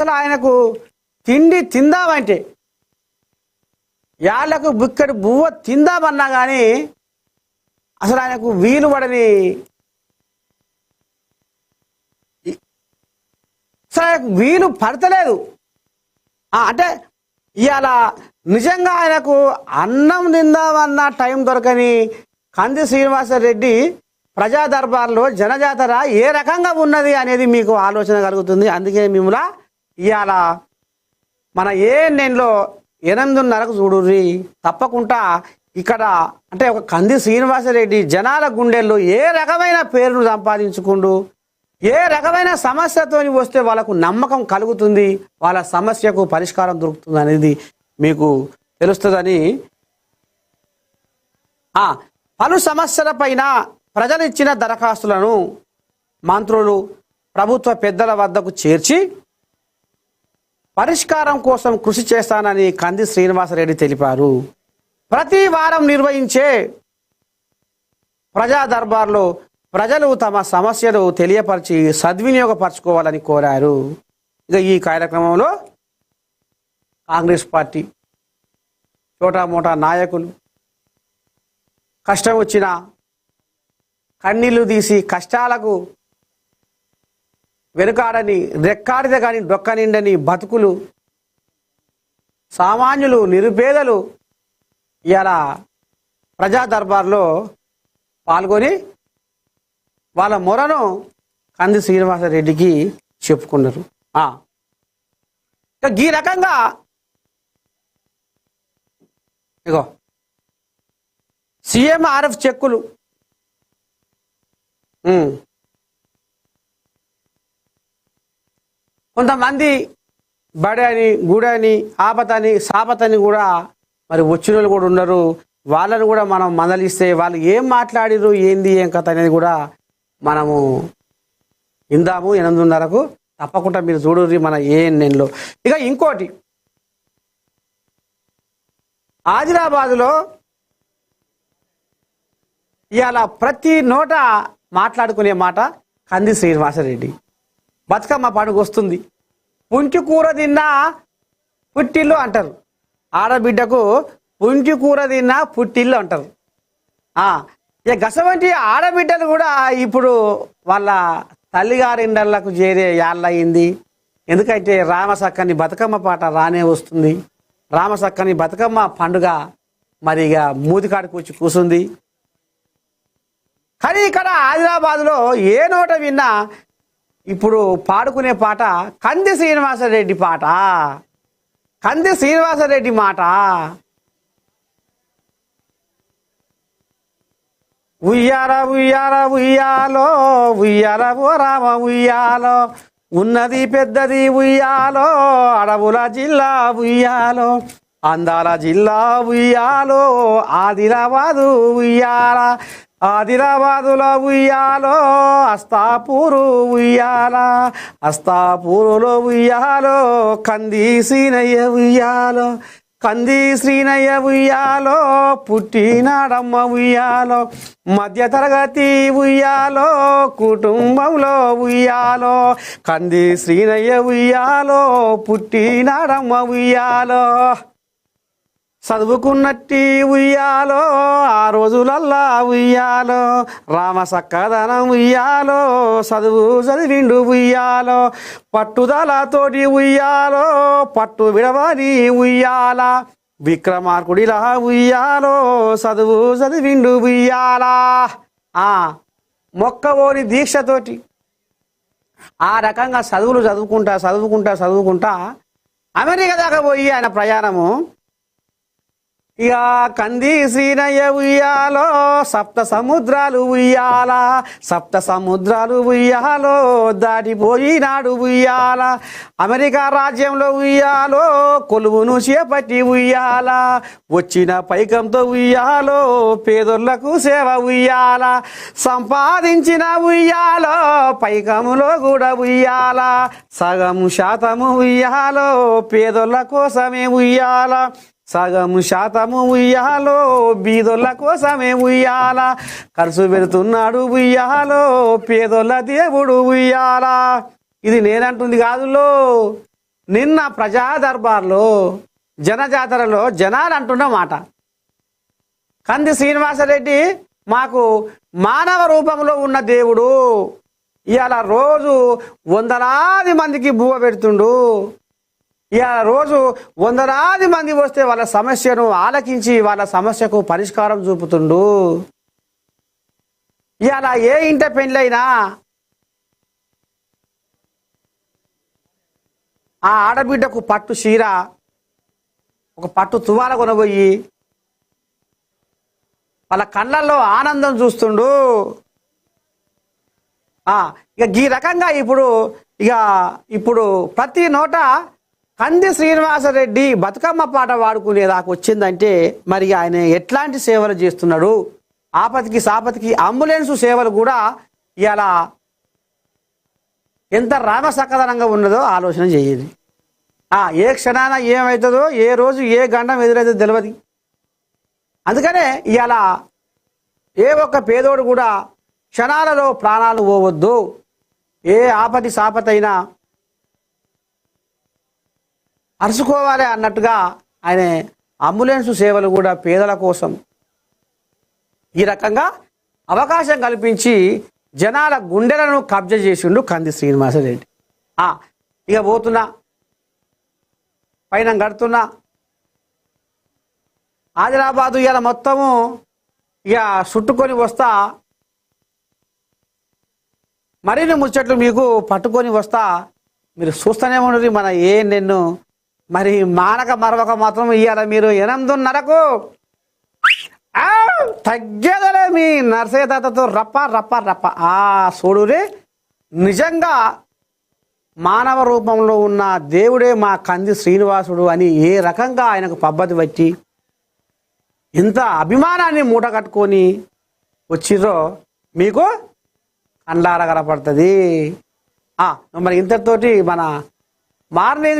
అసలు ఆయనకు తిండి తిందామంటే యాళ్ళకు బుక్కడి బువ్వ తిందామన్నా కానీ అసలు ఆయనకు వీలు పడని అసలు ఆయనకు వీలు పడతలేదు. అంటే ఇవాళ నిజంగా ఆయనకు అన్నం తిందామన్న టైం దొరకని కంది శ్రీనివాసరెడ్డి ప్రజా దర్బార్లో జనజాతర ఏ రకంగా ఉన్నది అనేది మీకు ఆలోచన కలుగుతుంది. అందుకే మిమ్మల్ని ఇవాళ మన ఏఎన్ఎన్లో 8:30కు చూడుర్రి. తప్పకుండా ఇక్కడ అంటే ఒక కంది శ్రీనివాసరెడ్డి జనాల గుండెల్లో ఏ రకమైన పేరును సంపాదించుకుంటూ ఏ రకమైన సమస్యతో వస్తే వాళ్ళకు నమ్మకం కలుగుతుంది, వాళ్ళ సమస్యకు పరిష్కారం దొరుకుతుంది అనేది మీకు తెలుస్తుందని పలు సమస్యలపైన ప్రజలు ఇచ్చిన దరఖాస్తులను మంత్రులు ప్రభుత్వ పెద్దల వద్దకు చేర్చి పరిష్కారం కోసం కృషి చేస్తానని కంది శ్రీనివాసరెడ్డి తెలిపారు. ప్రతి వారం నిర్వహించే ప్రజా దర్బార్లో ప్రజలు తమ సమస్యలు తెలియపరిచి సద్వినియోగపరచుకోవాలని కోరారు. ఇక ఈ కార్యక్రమంలో కాంగ్రెస్ పార్టీ చోటామోటా నాయకులు కష్టం వచ్చిన కన్నీళ్లు తీసి కష్టాలకు వెనుకాడని రెక్కాడితే కానీ డొక్క నిండని బతుకులు సామాన్యులు నిరుపేదలు ఇలా ప్రజా దర్బార్లో పాల్గొని వాళ్ళ మొరను కంది శ్రీనివాసరెడ్డికి చెప్పుకున్నారు. ఈ రకంగా ఇగో CMRF చెక్కులు కొంతమంది బడని గుడని ఆపతని సాపతని కూడా మరి వచ్చిన వాళ్ళు కూడా ఉన్నారు. వాళ్ళని కూడా మనం మందలిస్తే వాళ్ళు ఏం మాట్లాడిరు ఏంది ఏం కథ అనేది కూడా మనము ఇందాము 8:30కు తప్పకుండా మీరు చూడుర్రి మన ఏఎన్ఎన్లో. ఇక ఇంకోటి ఆదిలాబాదులో ఇవాళ ప్రతి నోట మాట్లాడుకునే మాట కంది శ్రీనివాసరెడ్డి. బతుకమ్మ పండుగ వస్తుంది, పుంటి కూర తిన్నా పుట్టిల్లు అంటారు. ఆడబిడ్డకు పుంటి కూర తిన్నా పుట్టిల్లు అంటారు. ఇక గసవంటి ఆడబిడ్డలు కూడా ఇప్పుడు వాళ్ళ తల్లిగారిండళ్లకు చేరే యాళ్ళయింది. ఎందుకంటే రామసక్కని బతుకమ్మ పాట రానే వస్తుంది. రామసక్కని బతుకమ్మ పండుగ మరి ఇక మూతికాడికి వచ్చి కూసుంది. కానీ ఇక్కడ ఆదిలాబాద్లో ఏ నోట విన్నా ఇప్పుడు పాడుకునే పాట కంది శ్రీనివాసరెడ్డి పాట, కంది శ్రీనివాసరెడ్డి మాట. ఉయ్యాల ఉయ్యాల ఉయ్యాలో ఉయ్యాల ఓ రామ ఉయ్యాలో, ఉన్నది పెద్దది ఉయ్యాలో, అడవుల జిల్లా ఉయ్యాలో, అందాల జిల్లా ఉయ్యాలో, ఆదిలాబాదు ఉయ్యాల, ఆదిలాబాదులో ఉయ్యాలో, అస్తాపూరు ఉయ్యాల, అస్తాపూరులో ఉయ్యాలో, కంది శ్రీనయ్య ఉయ్యాలో, కంది శ్రీనయ్య ఉయ్యాలో, పుట్టినాడమ్మ ఉయ్యాలో, మధ్య తరగతి ఉయ్యాలో, కుటుంబంలో ఉయ్యాలో, కంది శ్రీనయ్య ఉయ్యాలో, పుట్టినాడమ్మ ఉయ్యాలో, చదువుకున్నట్టి ఉయ్యాలో, ఆ రోజులల్లా ఉయ్యాలో, రామ సక్కదనం ఉయ్యాలో, చదువు చదివిండు ఉయ్యాలో, పట్టుదలతోటి ఉయ్యాలో, పట్టు విడవని ఉయ్యాల, విక్రమార్కుడిలా ఉయ్యాలో, చదువు చదివిండు ఉయ్యాలా. మొక్కవోని దీక్షతోటి ఆ రకంగా చదువులు చదువుకుంటా చదువుకుంటా చదువుకుంటా అమెరికా దాకా పోయి ఆయన ప్రయాణము. ఇక కంది శ్రీనయ్య ఉయ్యాలో, సప్త సముద్రాలు ఉయ్యాల, సప్త సముద్రాలు ఉయ్యాలో, దాటిపోయినాడు ఉయ్యాల, అమెరికా రాజ్యంలో ఉయ్యాలో, కొలువును చేపట్టి ఉయ్యాల, వచ్చిన పైకంతో ఉయ్యాలో, పేదోళ్లకు సేవ ఉయ్యాల, సంపాదించిన ఉయ్యాలో, పైకములో కూడా ఉయ్యాల, సగము శాతము ఉయ్యాలో, పేదోళ్ల కోసమే ఉయ్యాల, సగము శాతము ఉయ్యాలో, బీదోళ్ళ కోసమే ఉయ్యాల, ఖర్చు పెడుతున్నాడు ఉయ్యాలో, పేదోళ్ళ దేవుడు ఉయ్యాల. ఇది నేనంటుంది కాదులో, నిన్న ప్రజా దర్బార్లో జనజాతరలో జనాలు అంటున్న మాట, కంది శ్రీనివాసరెడ్డి మాకు మానవ రూపంలో ఉన్న దేవుడు, ఇవాళ రోజు వందలాది మందికి బువ్వ పెడుతుండు, ఇవాళ రోజు వందలాది మంది వస్తే వాళ్ళ సమస్యను ఆలకించి వాళ్ళ సమస్యకు పరిష్కారం చూపుతుండు. ఇవాళ ఏ ఇంట పెళ్ళైనా ఆ ఆడబిడ్డకు పట్టు చీర, ఒక పట్టు తువాల కొనబోయి వాళ్ళ కళ్ళల్లో ఆనందం చూస్తుండు. ఇక ఈ రకంగా ఇప్పుడు ప్రతి నోట కంది శ్రీనివాసరెడ్డి బతుకమ్మ పాట వాడుకునేదాకా వచ్చిందంటే మరి ఆయన ఎట్లాంటి సేవలు చేస్తున్నాడు? ఆపతికి సాపతికి అంబులెన్సు సేవలు కూడా ఇలా ఎంత రామసక్కదనంగా ఉన్నదో ఆలోచన చేయండి. ఏ క్షణాన ఏమవుతుందో, ఏ రోజు ఏ గండం ఎదురైతే తెలియదు. అందుకనే ఇవాళ ఏ ఒక్క పేదోడు కూడా క్షణాలలో ప్రాణాలు పోవద్దు. ఏ ఆపతి సాపతైనా అరుచుకోవాలి అన్నట్టుగా ఆయన అంబులెన్సు సేవలు కూడా పేదల కోసం ఈ రకంగా అవకాశం కల్పించి జనాల గుండెలను కబ్జా చేసిండు కంది శ్రీనివాసరెడ్డి. ఇక పోతున్నా, పైన కడుతున్నా, ఆదిలాబాదు ఇలా మొత్తము ఇక చుట్టుకొని వస్తా, మరిన్ని ముచ్చట్లు మీకు పట్టుకొని వస్తా. మీరు చూస్తూనే ఉండరు మన నిన్ను మరి మానక మరవక మాత్రం ఇవాళ మీరు 8:30కు తగ్గేదలే మీ నర్సయ్య తాతతో రప్ప రప్ప రప్ప. చూడురే, నిజంగా మానవ రూపంలో ఉన్న దేవుడే మా కంది శ్రీనివాసుడు అని ఏ రకంగా ఆయనకు పద్ధతి వచ్చి ఎంత అభిమానాన్ని మూట కట్టుకొని వచ్చిర్రో మీకు కండ్లారా కనపడుతుంది. మరి ఇంతటితోటి మన మార్నింగ్